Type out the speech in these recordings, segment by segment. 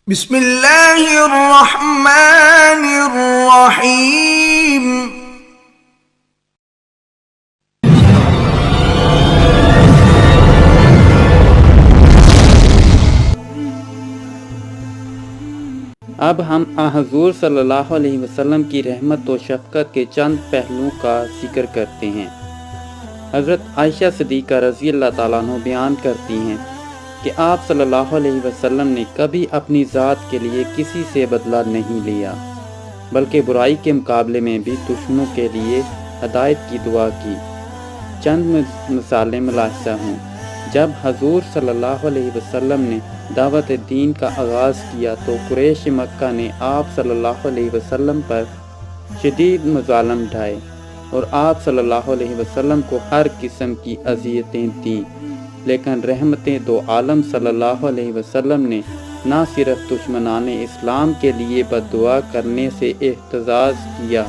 بسم اللہ الرحمن الرحیم۔ اب ہم حضور صلی اللہ علیہ وسلم کی رحمت و شفقت کے چند پہلوؤں کا ذکر کرتے ہیں۔ حضرت عائشہ صدیقہ رضی اللہ تعالیٰ عنہ بیان کرتی ہیں کہ آپ صلی اللہ علیہ وسلم نے کبھی اپنی ذات کے لیے کسی سے بدلہ نہیں لیا، بلکہ برائی کے مقابلے میں بھی دشمنوں کے لیے ہدایت کی دعا کی۔ چند مثالیں ملاحظہ ہوں۔ جب حضور صلی اللہ علیہ وسلم نے دعوت دین کا آغاز کیا تو قریش مکہ نے آپ صلی اللہ علیہ وسلم پر شدید مظالم ڈھائے اور آپ صلی اللہ علیہ وسلم کو ہر قسم کی اذیتیں دیں، لیکن رحمت دو عالم صلی اللہ علیہ وسلم نے نہ صرف دشمنان اسلام کے لیے بد دعا کرنے سے احتجاج کیا،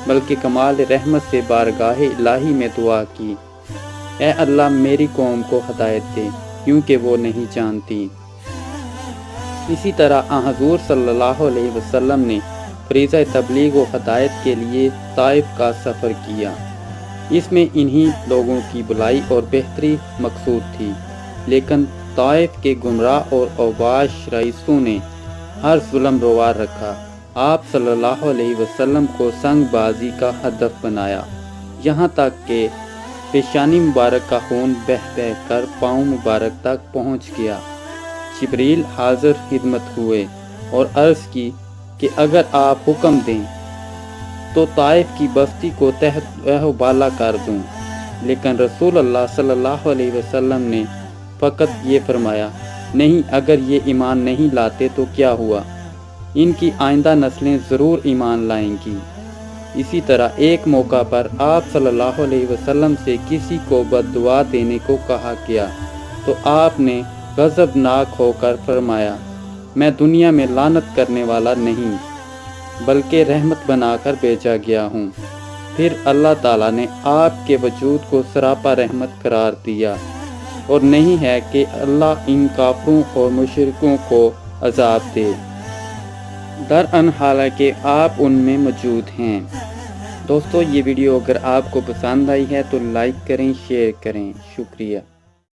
بلکہ کمال رحمت سے بارگاہ الہی میں دعا کی، اے اللہ میری قوم کو ہدایت دے کیونکہ وہ نہیں جانتی۔ اسی طرح حضور صلی اللہ علیہ وسلم نے فریضہ تبلیغ و ہدایت کے لیے طائف کا سفر کیا۔ اس میں انہی لوگوں کی بھلائی اور بہتری مقصود تھی، لیکن طائف کے گمراہ اور اوباش رئیسوں نے ہر ظلم روا رکھا۔ آپ صلی اللہ علیہ وسلم کو سنگ بازی کا ہدف بنایا، یہاں تک کہ پیشانی مبارک کا خون بہہ بہہ کر پاؤں مبارک تک پہنچ گیا۔ جبریل حاضر خدمت ہوئے اور عرض کی کہ اگر آپ حکم دیں تو طائف کی بستی کو تحت و بالا کر دوں، لیکن رسول اللہ صلی اللہ علیہ وسلم نے فقط یہ فرمایا، نہیں، اگر یہ ایمان نہیں لاتے تو کیا ہوا، ان کی آئندہ نسلیں ضرور ایمان لائیں گی۔ اسی طرح ایک موقع پر آپ صلی اللہ علیہ وسلم سے کسی کو بد دعا دینے کو کہا گیا تو آپ نے غضبناک ہو کر فرمایا، میں دنیا میں لعنت کرنے والا نہیں بلکہ رحمت بنا کر بھیجا گیا ہوں۔ پھر اللہ تعالیٰ نے آپ کے وجود کو سراپا رحمت قرار دیا، اور نہیں ہے کہ اللہ ان کافروں اور مشرکوں کو عذاب دے، دران حالانکہ آپ ان میں موجود ہیں۔ دوستو، یہ ویڈیو اگر آپ کو پسند آئی ہے تو لائک کریں، شیئر کریں۔ شکریہ۔